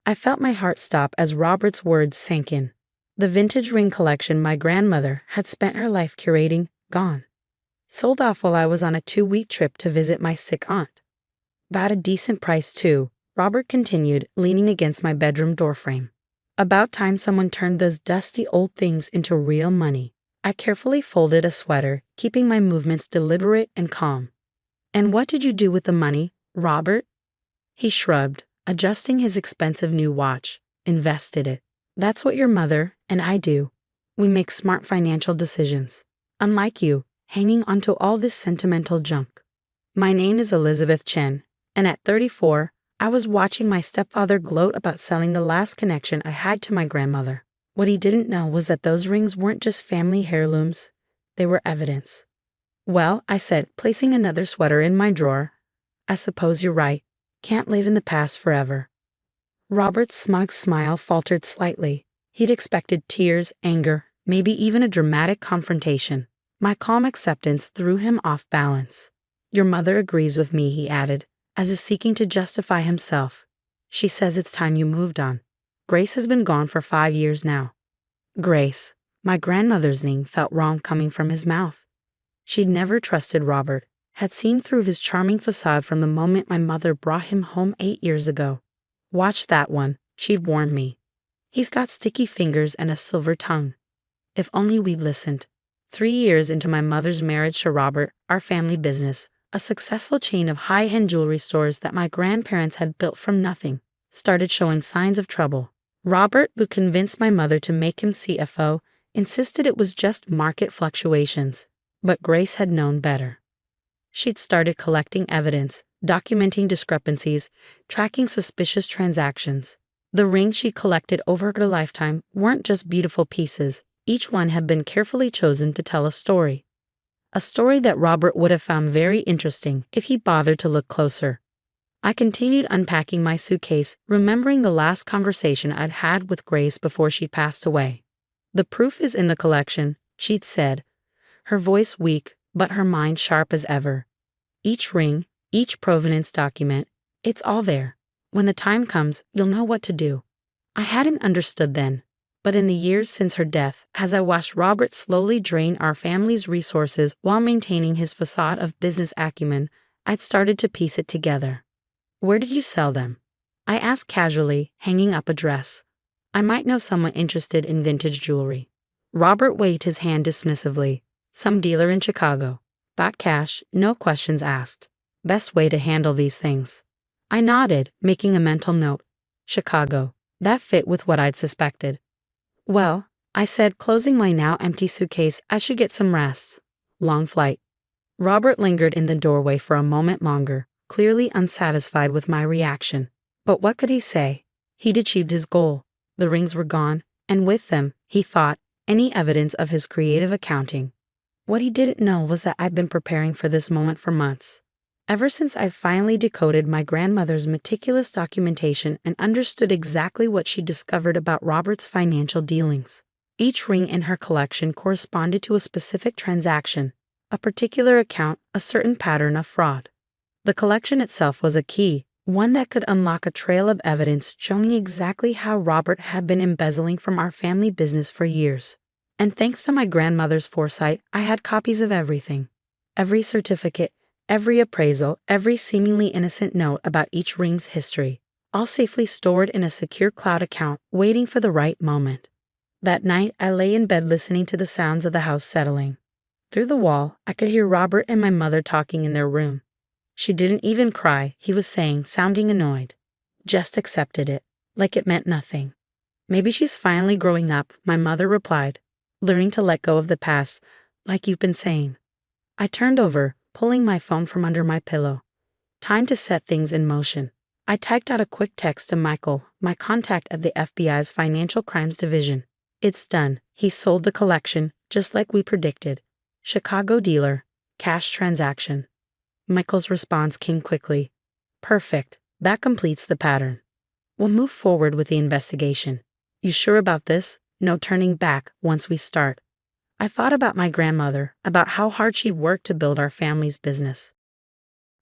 I felt my heart stop as Robert's words sank in. The vintage ring collection my grandmother had spent her life curating, gone. Sold off while I was on a 2-week trip to visit my sick aunt. About a decent price too, Robert continued, leaning against my bedroom doorframe. About time someone turned those dusty old things into real money. I carefully folded a sweater, keeping my movements deliberate and calm. And what did you do with the money, Robert? He shrugged, adjusting his expensive new watch. Invested it. That's what your mother and I do. We make smart financial decisions. Unlike you, hanging onto all this sentimental junk. My name is Elizabeth Chen, and at 34, I was watching my stepfather gloat about selling the last connection I had to my grandmother. What he didn't know was that those rings weren't just family heirlooms, they were evidence. Well, I said, placing another sweater in my drawer, I suppose you're right. Can't live in the past forever. Robert's smug smile faltered slightly. He'd expected tears, anger, maybe even a dramatic confrontation. My calm acceptance threw him off balance. Your mother agrees with me, he added, as if seeking to justify himself. She says it's time you moved on. Grace has been gone for 5 years now. Grace. My grandmother's name felt wrong coming from his mouth. She'd never trusted Robert, had seen through his charming facade from the moment my mother brought him home 8 years ago. Watch that one, she'd warned me. He's got sticky fingers and a silver tongue. If only we'd listened. 3 years into my mother's marriage to Robert, our family business, a successful chain of high-end jewelry stores that my grandparents had built from nothing, started showing signs of trouble. Robert, who convinced my mother to make him CFO, insisted it was just market fluctuations. But Grace had known better. She'd started collecting evidence, documenting discrepancies, tracking suspicious transactions. The rings she collected over her lifetime weren't just beautiful pieces. Each one had been carefully chosen to tell a story. A story that Robert would have found very interesting if he bothered to look closer. I continued unpacking my suitcase, remembering the last conversation I'd had with Grace before she passed away. The proof is in the collection, she'd said, her voice weak, but her mind sharp as ever. Each ring, each provenance document, it's all there. When the time comes, you'll know what to do. I hadn't understood then, but in the years since her death, as I watched Robert slowly drain our family's resources while maintaining his facade of business acumen, I'd started to piece it together. Where did you sell them? I asked casually, hanging up a dress. I might know someone interested in vintage jewelry. Robert waved his hand dismissively. Some dealer in Chicago. Bought cash, no questions asked. Best way to handle these things. I nodded, making a mental note. Chicago. That fit with what I'd suspected. Well, I said, closing my now empty suitcase, I should get some rest. Long flight. Robert lingered in the doorway for a moment longer, clearly unsatisfied with my reaction. But what could he say? He'd achieved his goal. The rings were gone, and with them, he thought, any evidence of his creative accounting. What he didn't know was that I'd been preparing for this moment for months. Ever since I finally decoded my grandmother's meticulous documentation and understood exactly what she discovered about Robert's financial dealings. Each ring in her collection corresponded to a specific transaction, a particular account, a certain pattern of fraud. The collection itself was a key, one that could unlock a trail of evidence showing exactly how Robert had been embezzling from our family business for years. And thanks to my grandmother's foresight, I had copies of everything. Every certificate, every appraisal, every seemingly innocent note about each ring's history, all safely stored in a secure cloud account, waiting for the right moment. That night, I lay in bed listening to the sounds of the house settling. Through the wall, I could hear Robert and my mother talking in their room. She didn't even cry, he was saying, sounding annoyed. Just accepted it, like it meant nothing. Maybe she's finally growing up, my mother replied, learning to let go of the past, like you've been saying. I turned over, pulling my phone from under my pillow. Time to set things in motion. I typed out a quick text to Michael, my contact at the FBI's Financial Crimes Division. It's done. He sold the collection, just like we predicted. Chicago dealer, cash transaction. Michael's response came quickly. Perfect. That completes the pattern. We'll move forward with the investigation. You sure about this? No turning back once we start. I thought about my grandmother, about how hard she'd worked to build our family's business.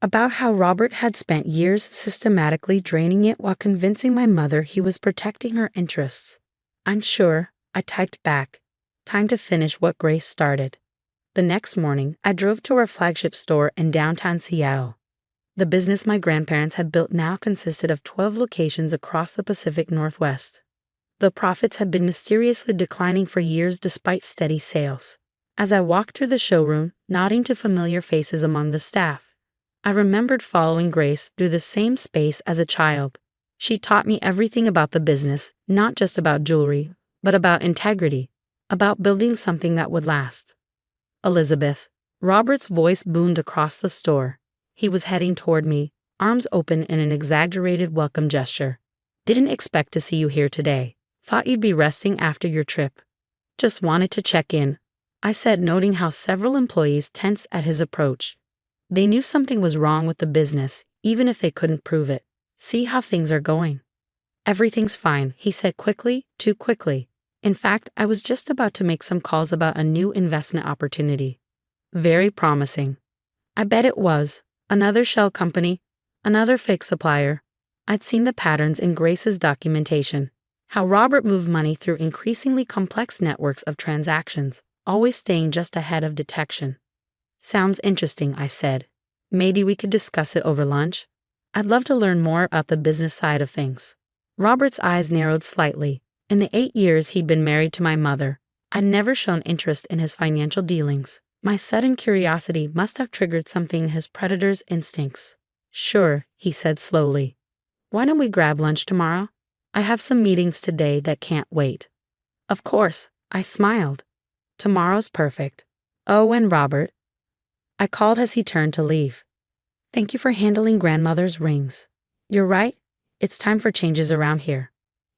about how Robert had spent years systematically draining it while convincing my mother he was protecting her interests. "I'm sure," I typed back. Time to finish what Grace started. The next morning, I drove to our flagship store in downtown Seattle. The business my grandparents had built now consisted of 12 locations across the Pacific Northwest. The profits had been mysteriously declining for years despite steady sales. As I walked through the showroom, nodding to familiar faces among the staff, I remembered following Grace through the same space as a child. She taught me everything about the business, not just about jewelry, but about integrity, about building something that would last. "Elizabeth." Robert's voice boomed across the store. He was heading toward me, arms open in an exaggerated welcome gesture. "Didn't expect to see you here today. Thought you'd be resting after your trip. Just wanted to check in," I said, noting how several employees tensed at his approach. They knew something was wrong with the business, even if they couldn't prove it. "See how things are going." "Everything's fine," he said quickly, too quickly. In fact, I was just about to make some calls about a new investment opportunity. "Very promising." "I bet it was. Another shell company, another fake supplier." I'd seen the patterns in Grace's documentation, how Robert moved money through increasingly complex networks of transactions, always staying just ahead of detection. "Sounds interesting," I said. "Maybe we could discuss it over lunch? I'd love to learn more about the business side of things." Robert's eyes narrowed slightly. In the 8 years he'd been married to my mother, I'd never shown interest in his financial dealings. My sudden curiosity must have triggered something in his predator's instincts. "Sure," he said slowly. "Why don't we grab lunch tomorrow? I have some meetings today that can't wait." "Of course," I smiled. "Tomorrow's perfect." "Oh, and Robert," I called as he turned to leave. "Thank you for handling grandmother's rings. You're right, it's time for changes around here."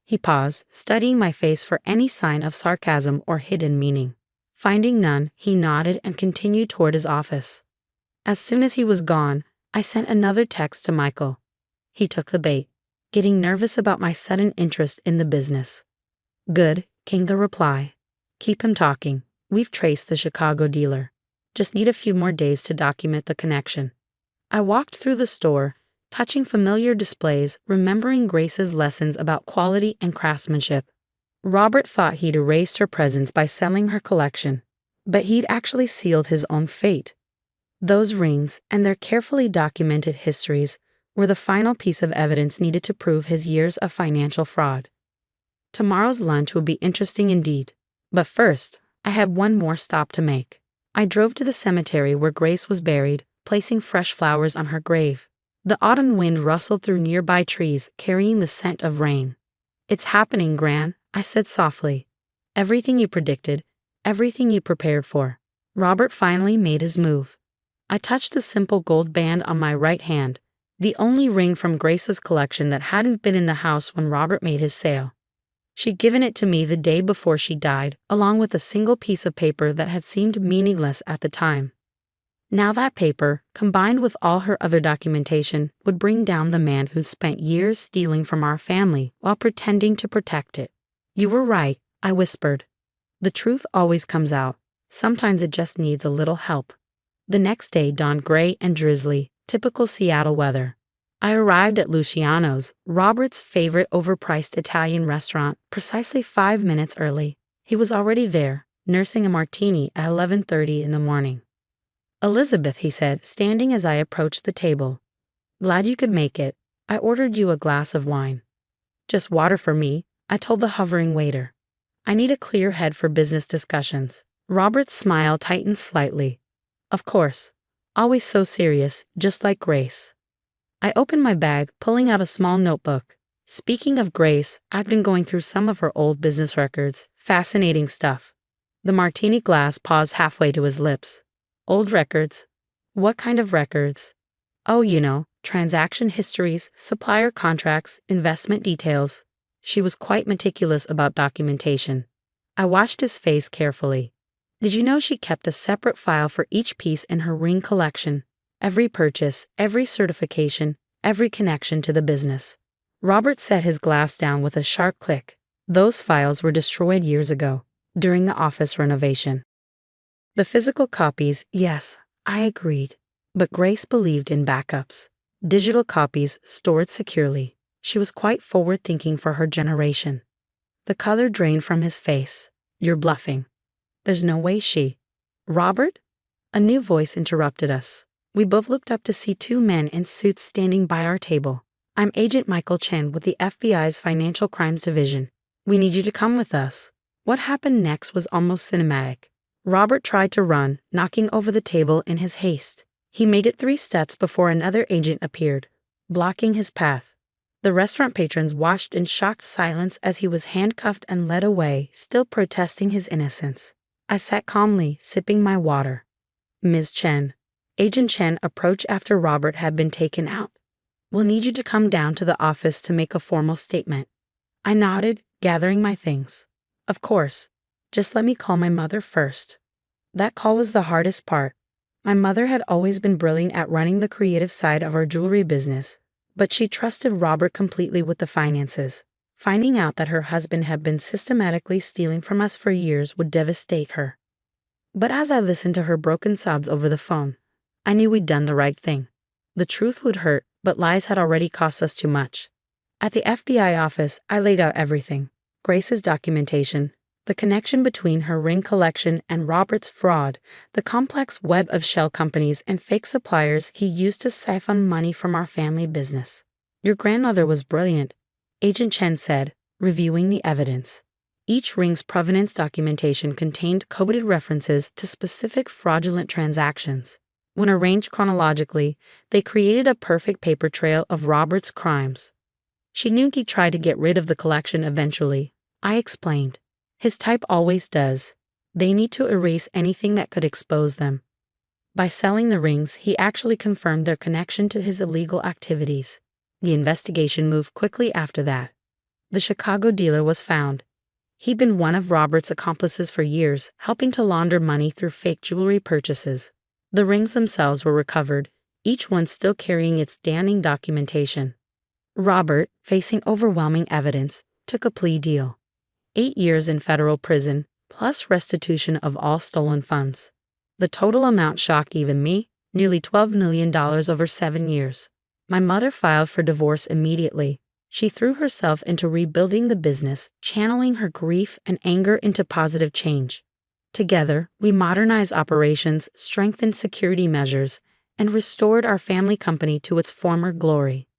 He paused, studying my face for any sign of sarcasm or hidden meaning. Finding none, he nodded and continued toward his office. As soon as he was gone, I sent another text to Michael. He took the bait, getting nervous about my sudden interest in the business. "Good," came the reply. "Keep him talking. We've traced the Chicago dealer. Just need a few more days to document the connection." I walked through the store, touching familiar displays, remembering Grace's lessons about quality and craftsmanship. Robert thought he'd erased her presence by selling her collection, but he'd actually sealed his own fate. Those rings, and their carefully documented histories, were the final piece of evidence needed to prove his years of financial fraud. Tomorrow's lunch would be interesting indeed. But first, I had one more stop to make. I drove to the cemetery where Grace was buried, placing fresh flowers on her grave. The autumn wind rustled through nearby trees, carrying the scent of rain. "It's happening, Gran," I said softly. "Everything you predicted, everything you prepared for." Robert finally made his move. I touched the simple gold band on my right hand, the only ring from Grace's collection that hadn't been in the house when Robert made his sale. She'd given it to me the day before she died, along with a single piece of paper that had seemed meaningless at the time. Now that paper, combined with all her other documentation, would bring down the man who'd spent years stealing from our family while pretending to protect it. "You were right," I whispered. "The truth always comes out. Sometimes it just needs a little help." The next day dawned gray and drizzly, typical Seattle weather. I arrived at Luciano's, Robert's favorite overpriced Italian restaurant, precisely 5 minutes early. He was already there, nursing a martini at 11:30 in the morning. "Elizabeth," he said, standing as I approached the table. "Glad you could make it. I ordered you a glass of wine." "Just water for me," I told the hovering waiter. "I need a clear head for business discussions." Robert's smile tightened slightly. "Of course. Always so serious, just like Grace." I opened my bag, pulling out a small notebook. Speaking of Grace, I've been going through some of her old business records. Fascinating stuff. The martini glass paused halfway to his lips. "Old records? What kind of records?" "Oh, transaction histories, supplier contracts, investment details." She was quite meticulous about documentation. I watched his face carefully. "Did you know she kept a separate file for each piece in her ring collection? Every purchase, every certification, every connection to the business." Robert set his glass down with a sharp click. "Those files were destroyed years ago, during the office renovation." The physical copies, yes, I agreed. But Grace believed in backups, digital copies stored securely. She was quite forward-thinking for her generation. The color drained from his face. "You're bluffing. There's no way she—" "Robert?" A new voice interrupted us. We both looked up to see two men in suits standing by our table. "I'm Agent Michael Chen with the FBI's Financial Crimes Division. We need you to come with us." What happened next was almost cinematic. Robert tried to run, knocking over the table in his haste. He made it 3 steps before another agent appeared, blocking his path. The restaurant patrons watched in shocked silence as he was handcuffed and led away, still protesting his innocence. I sat calmly, sipping my water. "Ms. Chen." Agent Chen approached after Robert had been taken out. "We'll need you to come down to the office to make a formal statement." I nodded, gathering my things. "Of course. Just let me call my mother first." That call was the hardest part. My mother had always been brilliant at running the creative side of our jewelry business, but she trusted Robert completely with the finances. Finding out that her husband had been systematically stealing from us for years would devastate her. But as I listened to her broken sobs over the phone, I knew we'd done the right thing. The truth would hurt, but lies had already cost us too much. At the FBI office, I laid out everything. Grace's documentation, the connection between her ring collection and Robert's fraud, the complex web of shell companies and fake suppliers he used to siphon money from our family business. "Your grandmother was brilliant," Agent Chen said, reviewing the evidence. Each ring's provenance documentation contained coded references to specific fraudulent transactions. When arranged chronologically, they created a perfect paper trail of Robert's crimes. She knew he'd try to get rid of the collection eventually. I explained. "His type always does. They need to erase anything that could expose them." By selling the rings, he actually confirmed their connection to his illegal activities. The investigation moved quickly after that. The Chicago dealer was found. He'd been one of Robert's accomplices for years, helping to launder money through fake jewelry purchases. The rings themselves were recovered, each one still carrying its damning documentation. Robert, facing overwhelming evidence, took a plea deal. 8 years in federal prison, plus restitution of all stolen funds. The total amount shocked even me, nearly $12 million over 7 years. My mother filed for divorce immediately. She threw herself into rebuilding the business, channeling her grief and anger into positive change. Together, we modernized operations, strengthened security measures, and restored our family company to its former glory.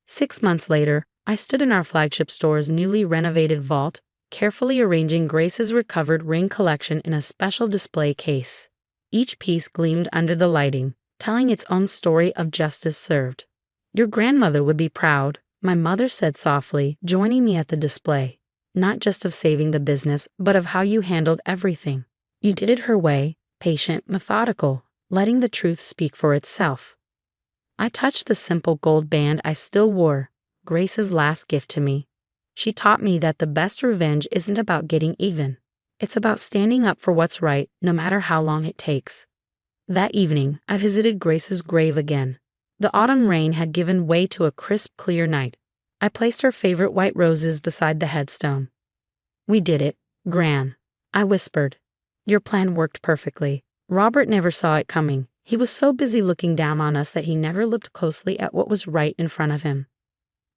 6 months later, I stood in our flagship store's newly renovated vault, carefully arranging Grace's recovered ring collection in a special display case. Each piece gleamed under the lighting, telling its own story of justice served. "Your grandmother would be proud," my mother said softly, joining me at the display. "Not just of saving the business, but of how you handled everything. You did it her way, patient, methodical, letting the truth speak for itself." I touched the simple gold band I still wore, Grace's last gift to me. She taught me that the best revenge isn't about getting even. It's about standing up for what's right, no matter how long it takes. That evening, I visited Grace's grave again. The autumn rain had given way to a crisp, clear night. I placed her favorite white roses beside the headstone. "We did it, Gran," I whispered. "Your plan worked perfectly." Robert never saw it coming. He was so busy looking down on us that he never looked closely at what was right in front of him.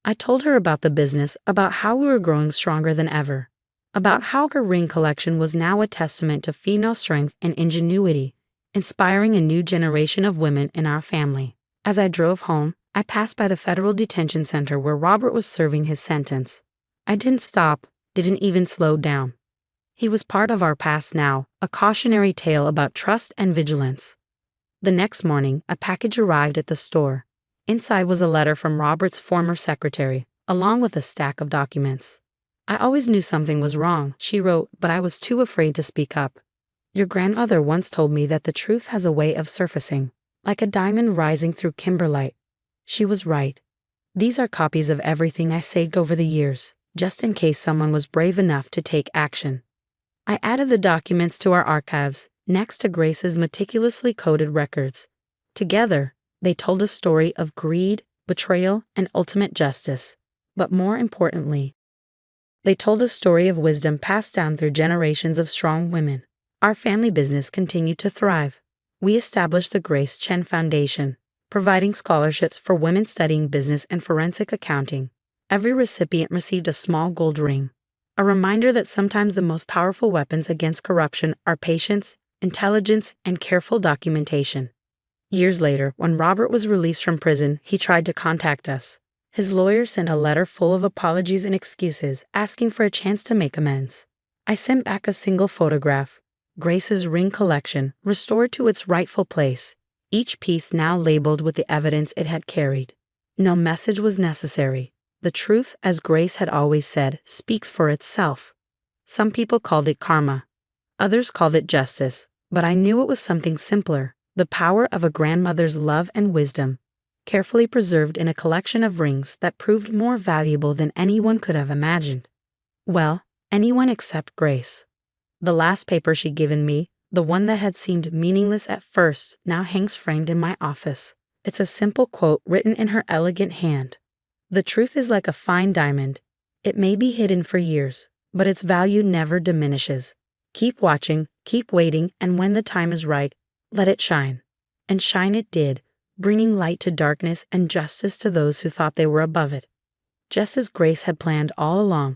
I told her about the business, about how we were growing stronger than ever, about how her ring collection was now a testament to female strength and ingenuity, inspiring a new generation of women in our family. As I drove home, I passed by the federal detention center where Robert was serving his sentence. I didn't stop, didn't even slow down. He was part of our past now, a cautionary tale about trust and vigilance. The next morning, a package arrived at the store. Inside was a letter from Robert's former secretary, along with a stack of documents. "I always knew something was wrong," she wrote, but I was too afraid to speak up. "Your grandmother once told me that the truth has a way of surfacing, like a diamond rising through kimberlite." She was right. These are copies of everything I saved over the years, just in case someone was brave enough to take action. I added the documents to our archives, next to Grace's meticulously coded records. Together, they told a story of greed, betrayal, and ultimate justice. But more importantly, they told a story of wisdom passed down through generations of strong women. Our family business continued to thrive. we established the Grace Chen Foundation, providing scholarships for women studying business and forensic accounting. Every recipient received a small gold ring, a reminder that sometimes the most powerful weapons against corruption are patience, intelligence, and careful documentation. Years later, when Robert was released from prison, he tried to contact us. His lawyer sent a letter full of apologies and excuses, asking for a chance to make amends. I sent back a single photograph, Grace's ring collection, restored to its rightful place, each piece now labeled with the evidence it had carried. No message was necessary. The truth, as Grace had always said, speaks for itself. Some people called it karma. Others called it justice, but I knew it was something simpler, the power of a grandmother's love and wisdom, carefully preserved in a collection of rings that proved more valuable than anyone could have imagined. Well, anyone except Grace. The last paper she'd given me, the one that had seemed meaningless at first, now hangs framed in my office. It's a simple quote written in her elegant hand. The truth is like a fine diamond. It may be hidden for years, but its value never diminishes. Keep watching, keep waiting, and when the time is right, let it shine. And shine it did, bringing light to darkness and justice to those who thought they were above it. Just as Grace had planned all along,